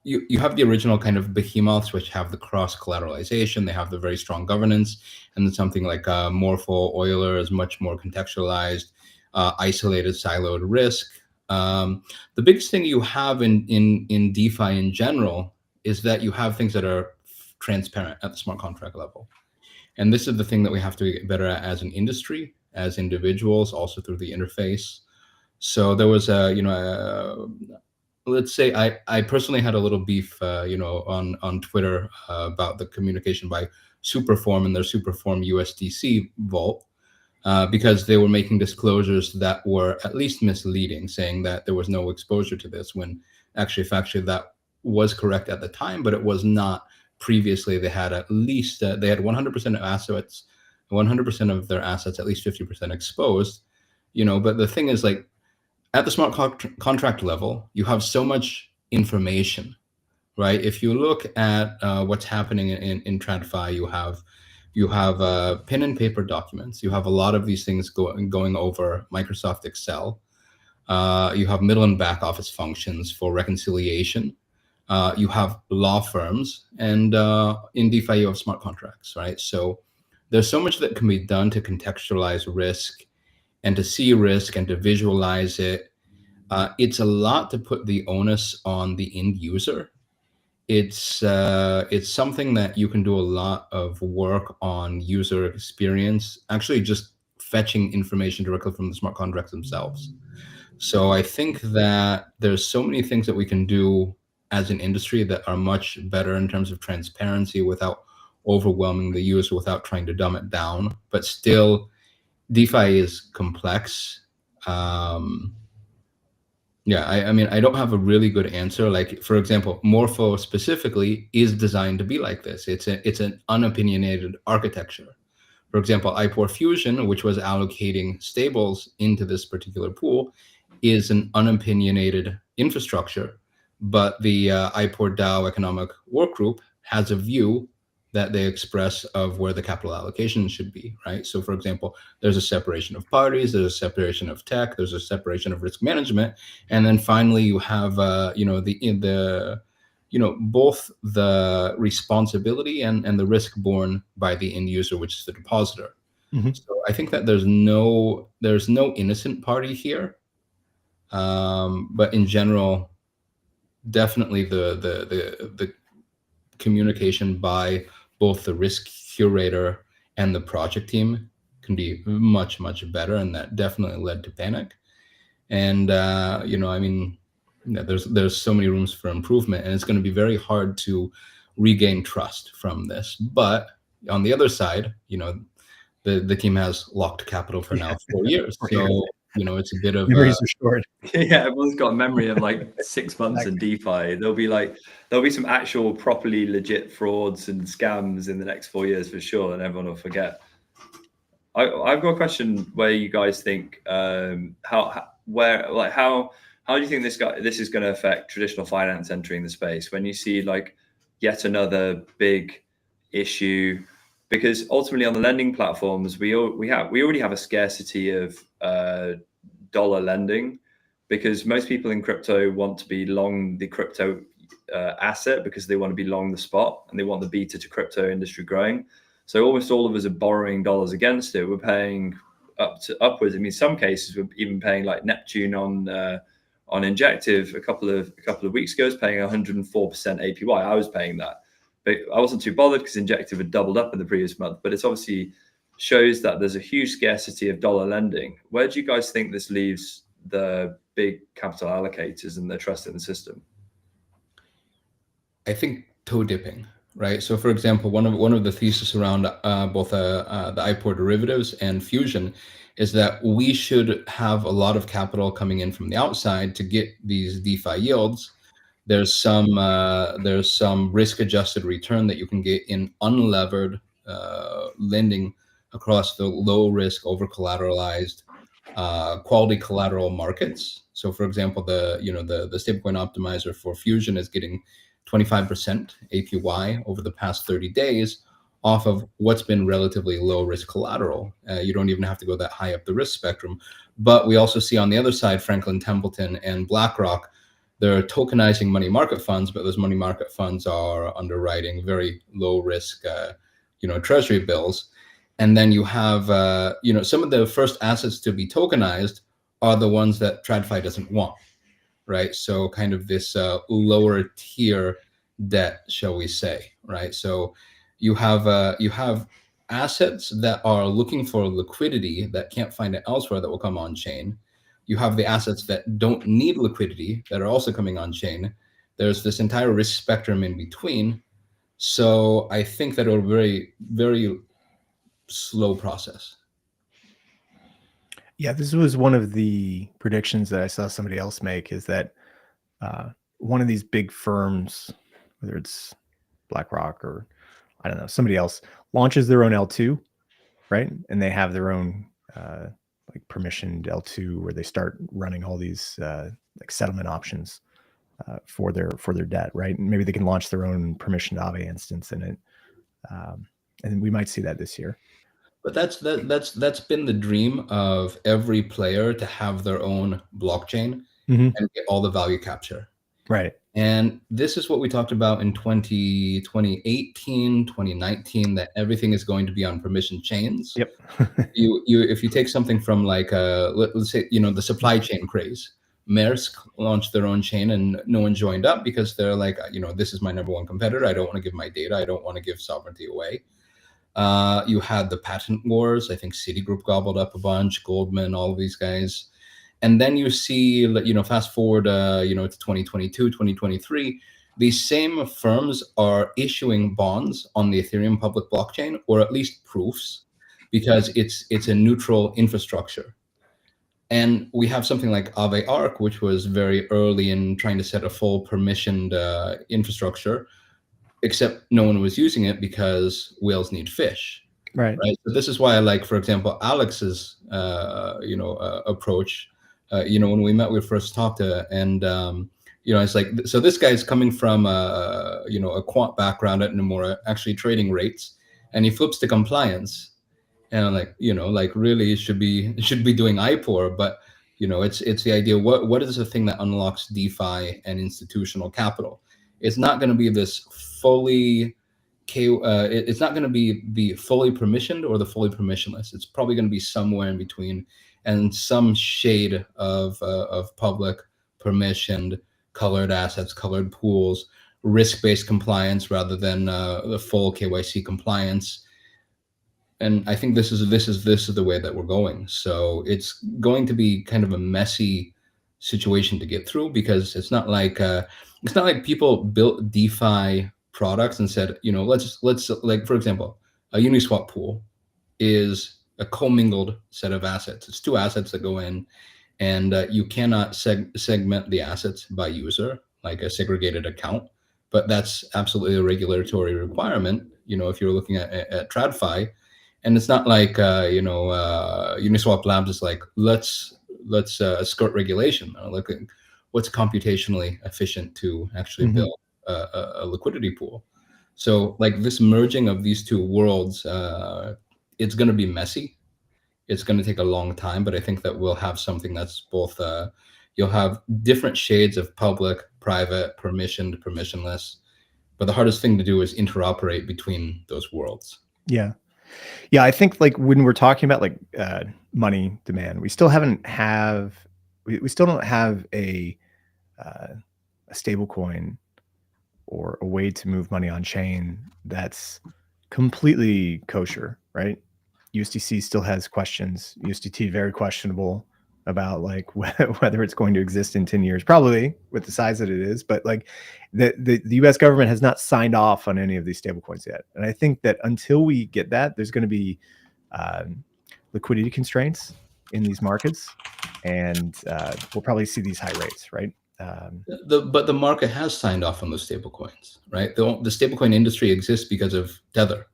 you have the original kind of behemoths, which have the cross collateralization. They have the very strong governance, and then something like Morpho Euler is much more contextualized, isolated, siloed risk. The biggest thing you have in DeFi in general is that you have things that are transparent at the smart contract level. And this is the thing that we have to get better at as an industry, as individuals, also through the interface. So there was let's say I personally had a little beef, on Twitter about the communication by Superform and their Superform USDC vault, because they were making disclosures that were at least misleading, saying that there was no exposure to this, when actually factually that was correct at the time, but it was not previously. They had at least they had 100% of assets, 100% of their assets, at least 50% exposed. But the thing is, like, at the smart contract level, you have so much information, right? If you look at what's happening in TradFi, you have pen and paper documents. You have a lot of these things going over Microsoft Excel. You have middle and back office functions for reconciliation. You have law firms, and in DeFi you have smart contracts, right? So there's so much that can be done to contextualize risk and to see risk and to visualize it. It's a lot to put the onus on the end user. It's something that you can do a lot of work on user experience, actually just fetching information directly from the smart contracts themselves. So I think that there's so many things that we can do as an industry that are much better in terms of transparency without overwhelming the user, without trying to dumb it down. But still, DeFi is complex. Yeah, I mean, I don't have a really good answer. Like, for example, Morpho specifically is designed to be like this. It's an unopinionated architecture. For example, IPOR Fusion, which was allocating stables into this particular pool, is an unopinionated infrastructure. But the IPOR DAO Economic Work Group has a view that they express of where the capital allocation should be, right? So, for example, there's a separation of parties, there's a separation of tech, there's a separation of risk management, and then finally you have, both the responsibility and the risk borne by the end user, which is the depositor. Mm-hmm. So I think that there's no innocent party here, but in general, definitely the communication by both the risk curator and the project team can be much, much better, and that definitely led to panic. And there's so many rooms for improvement, and it's going to be very hard to regain trust from this. But on the other side, the team has locked capital for now 4 years, so it's a bit of memories are short. Yeah, everyone's got a memory of like 6 months in DeFi. There'll be some actual properly legit frauds and scams in the next 4 years for sure, and everyone will forget. I've got a question where you guys think how do you think this is going to affect traditional finance entering the space when you see like yet another big issue? Because ultimately on the lending platforms, we already have a scarcity of dollar lending, because most people in crypto want to be long the crypto asset because they want to be long the spot and they want the beta to crypto industry growing. So almost all of us are borrowing dollars against it. We're paying upwards. I mean, some cases we're even paying like Neptune on Injective a couple of weeks ago was paying 104% APY. I was paying that, but I wasn't too bothered because Injective had doubled up in the previous month. But it's obviously shows that there's a huge scarcity of dollar lending. Where do you guys think this leaves the big capital allocators and their trust in the system? I think toe dipping, right? So, for example, one of the theses around both the IPOR derivatives and Fusion is that we should have a lot of capital coming in from the outside to get these DeFi yields. There's some risk-adjusted return that you can get in unlevered lending across the low-risk, over-collateralized quality collateral markets. So for example, the stablecoin optimizer for Fusion is getting 25% APY over the past 30 days off of what's been relatively low risk collateral. You don't even have to go that high up the risk spectrum. But we also see on the other side, Franklin Templeton and BlackRock, they're tokenizing money market funds, but those money market funds are underwriting very low risk, treasury bills. And then you have, some of the first assets to be tokenized are the ones that TradFi doesn't want, right? So kind of this lower tier debt, shall we say, right? So you have assets that are looking for liquidity that can't find it elsewhere that will come on chain. You have the assets that don't need liquidity that are also coming on chain. There's this entire risk spectrum in between. So I think that it'll be very, very slow process. Yeah, this was one of the predictions that I saw somebody else make, is that one of these big firms, whether it's BlackRock or I don't know, somebody else, launches their own L2, right? And they have their own like permissioned L2 where they start running all these like settlement options for their debt, right? And maybe they can launch their own permissioned Aave instance in it, and we might see that this year. But that's been the dream of every player, to have their own blockchain and get all the value capture. Right. And this is what we talked about in 2018, 2019, that everything is going to be on permission chains. Yep. If you take something from like let's say the supply chain craze, Maersk launched their own chain and no one joined up because they're like, this is my number one competitor. I don't want to give my data. I don't want to give sovereignty away. You had the patent wars. I think Citigroup gobbled up a bunch, Goldman, all of these guys. And then you see, fast forward, to 2022, 2023, these same firms are issuing bonds on the Ethereum public blockchain, or at least proofs, because it's a neutral infrastructure. And we have something like Aave Arc, which was very early in trying to set a full permissioned infrastructure, except no one was using it because whales need fish. Right. So this is why I like, for example, Alex's, approach. When we met, we first talked to, and it's like, so this guy's coming from a quant background at Nomura, actually trading rates, and he flips to compliance, and I'm like, really should be doing IPOR, but it's the idea. What is the thing that unlocks DeFi and institutional capital? It's not going to be this fully. It's not going to be the fully permissioned or the fully permissionless. It's probably going to be somewhere in between, and some shade of public, permissioned, colored assets, colored pools, risk-based compliance rather than the full KYC compliance. And I think this is the way that we're going. So it's going to be kind of a messy situation to get through, because it's not like people built DeFi products and said, let's like, for example, a Uniswap pool is a commingled set of assets. It's two assets that go in, and you cannot segment the assets by user like a segregated account, but that's absolutely a regulatory requirement, if you're looking at TradFi. And it's not like Uniswap Labs is like, let's skirt regulation. Look at what's computationally efficient to actually build a liquidity pool. So like this merging of these two worlds, it's going to be messy. It's going to take a long time, but I think that we'll have something that's both, you'll have different shades of public, private, permissioned, permissionless. But the hardest thing to do is interoperate between those worlds. Yeah. Yeah. I think like when we're talking about like money demand, we still don't have a stable coin or a way to move money on chain that's completely kosher, right? USDC still has questions. USDT very questionable about like whether it's going to exist in 10 years, probably with the size that it is, but like the US government has not signed off on any of these stablecoins yet. And I think that until we get that, there's going to be liquidity constraints in these markets, and we'll probably see these high rates, right? But the market has signed off on those stablecoins, right? The stablecoin industry exists because of Tether.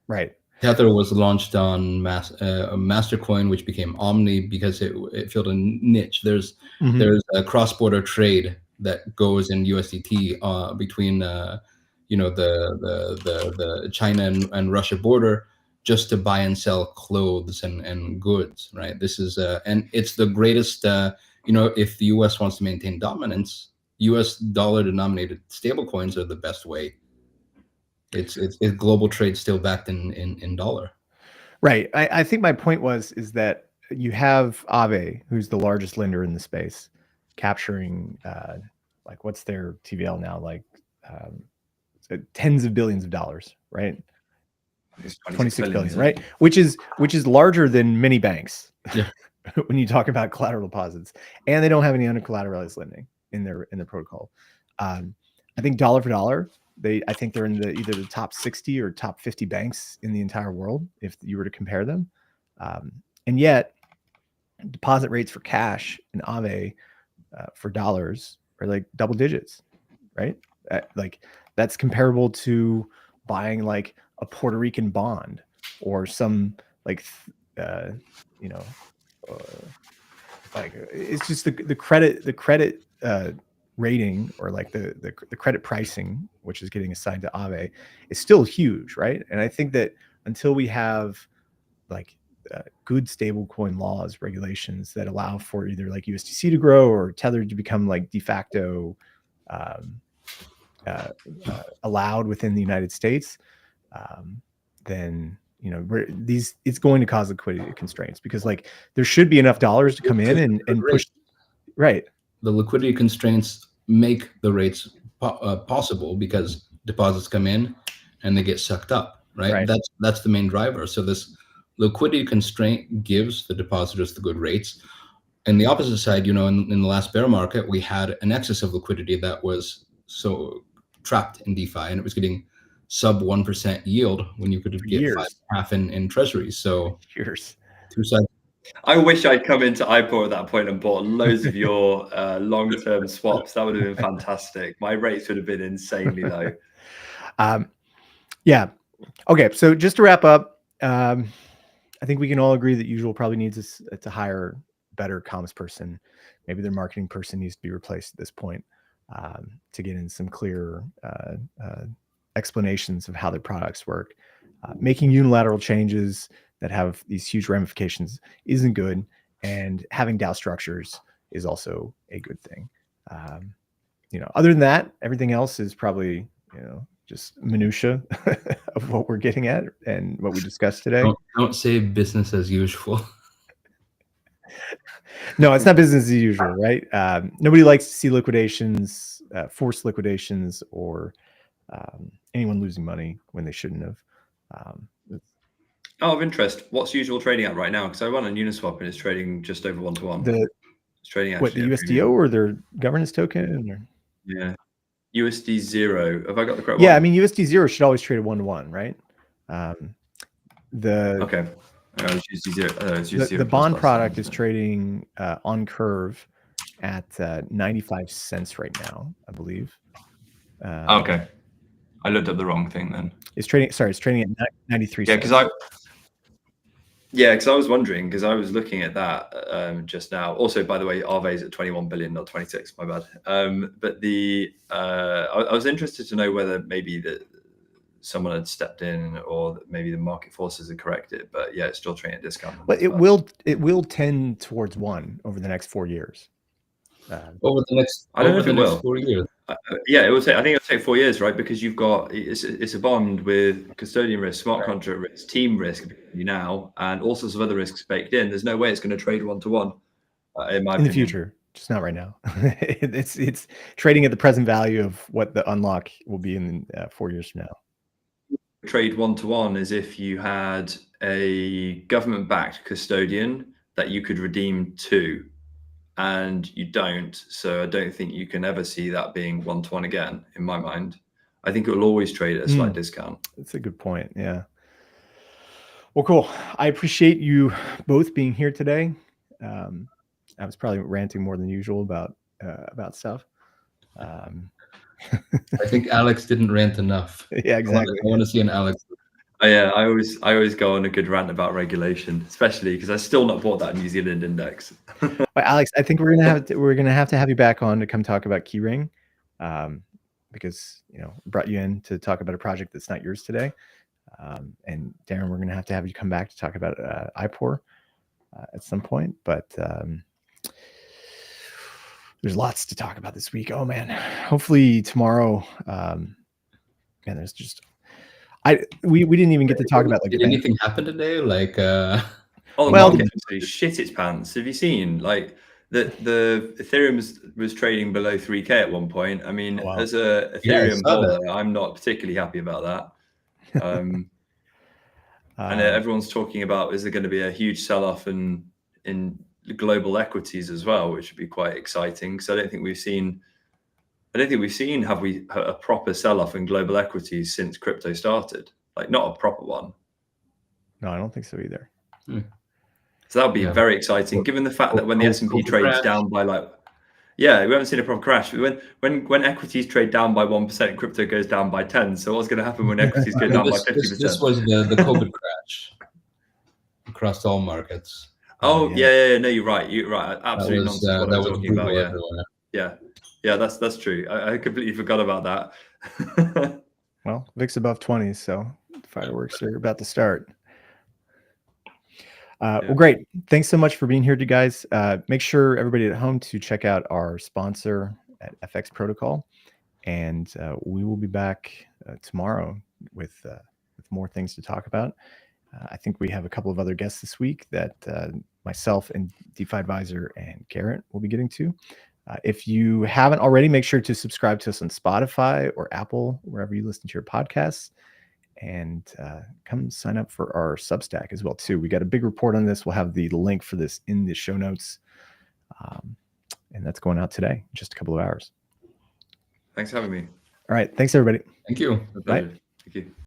Right. Tether was launched on Mastercoin, which became Omni because it filled a niche. There's a cross-border trade that goes in USDT between the China and Russia border, just to buy and sell clothes and goods, right? This is and it's the greatest. If the US wants to maintain dominance, US dollar denominated stablecoins are the best way. It's global trade still backed in dollar. Right. I think my point is that you have Aave, who's the largest lender in the space, capturing like, what's their TVL now? Like tens of billions of dollars, right? It's 26 billion, right? Which is larger than many banks. Yeah. When you talk about collateral deposits, and they don't have any uncollateralized lending in their protocol. I think dollar for dollar, I think they're in either the top 60 or top 50 banks in the entire world, if you were to compare them. And yet deposit rates for cash in Aave for dollars are like double digits, right? Like that's comparable to buying like a Puerto Rican bond or some like, like it's just the credit rating, or like the credit pricing, which is getting assigned to Aave, is still huge, right? And I think that until we have like good stablecoin laws, regulations that allow for either like USDC to grow or Tether to become like de facto allowed within the United States, then it's going to cause liquidity constraints, because like there should be enough dollars to come in and push. Right. The liquidity constraints make the rates possible because deposits come in and they get sucked up, right? That's the main driver. So this liquidity constraint gives the depositors the good rates. And the opposite side, in the last bear market, we had an excess of liquidity that was so trapped in DeFi, and it was getting sub 1% yield when you could get 5.5 in treasuries. So years. Two sides. I wish I'd come into IPOR at that point and bought loads of your long-term swaps. That would have been fantastic. My rates would have been insanely low. Yeah. Okay. So just to wrap up, I think we can all agree that Usual probably needs to hire a better comms person. Maybe their marketing person needs to be replaced at this point, to get in some clear explanations of how their products work. Making unilateral changes that have these huge ramifications isn't good, and having DAO structures is also a good thing. Other than that, everything else is probably just minutia of what we're getting at and what we discussed today. Don't say business as usual. No, it's not business as usual, right? Nobody likes to see liquidations, forced liquidations, or anyone losing money when they shouldn't have. Out of interest, what's Usual trading at right now? Because I run on Uniswap and it's trading just over 1-to-1. It's trading what, the USDO or their governance token? Or? Yeah, USD0. Have I got the correct one? Yeah, I mean USD0 should always trade at 1-to-1, right? Okay. It's USD0. The bond product is trading on curve at 95 cents right now, I believe. Okay. I looked up the wrong thing then. It's trading at 93 yeah, cents. Because I was wondering, because I was looking at that just now. Also, by the way, Aave is at 21 billion, not 26. My bad. But I was interested to know whether maybe that someone had stepped in, or that maybe the market forces had corrected. But yeah, it's still trading at discount. But it will tend towards 1 over the next 4 years. Over the next 4 years. Yeah, I think it'll take 4 years, right? Because you've got it's a bond with custodian risk, smart contract risk, team risk now, and all sorts of other risks baked in. There's no way it's going to trade 1-to-1 in my opinion. The future, just not right now. it's trading at the present value of what the unlock will be in 4 years from now. Trade 1-to-1 is if you had a government-backed custodian that you could redeem to. And you don't, so I don't think you can ever see that being 1-to-1 again, in my mind. I think it will always trade at a slight discount. That's a good point. Yeah. Well, cool. I appreciate you both being here today. I was probably ranting more than usual about stuff. I think Alex didn't rant enough. Yeah, exactly. I want to see an Alex. Yeah, I always go on a good rant about regulation, especially because I still not bought that New Zealand index. But Alex, I think we're gonna have to have you back on to come talk about Keyring, because brought you in to talk about a project that's not yours today. And Darren, we're gonna have to have you come back to talk about IPOR at some point. But there's lots to talk about this week. Oh man, hopefully tomorrow. Man, there's just we didn't even get to talk about Did anything happen today? Like the market shit its pants. Have you seen like the Ethereum was trading below 3K at one point? I mean, as a Ethereum holder, I'm not particularly happy about that. And everyone's talking about, is there going to be a huge sell-off in global equities as well, which would be quite exciting. So I don't think we've seen have we a proper sell-off in global equities since crypto started? Like, not a proper one. No, I don't think so either. So that would be very exciting, given the fact that when the S&P trades down by we haven't seen a proper crash. When equities trade down by 1%, crypto goes down by 10. So what's going to happen when equities go down by 50%? This was the COVID crash across all markets. Oh yeah. No, you're right. Absolutely nonsense. What I'm talking about. Yeah. That's true. I completely forgot about that. Well, VIX above 20, so fireworks are about to start. Well, great. Thanks so much for being here, you guys. Make sure everybody at home to check out our sponsor at FX Protocol, and we will be back tomorrow with more things to talk about. I think we have a couple of other guests this week that myself and DeFi Advisor and Garrett will be getting to. If you haven't already, make sure to subscribe to us on Spotify or Apple, wherever you listen to your podcasts. And come sign up for our Substack as well too. We got a big report on this. We'll have the link for this in the show notes, and that's going out today in just a couple of hours. Thanks for having me. All right, thanks everybody. Thank you. Bye. Thank you.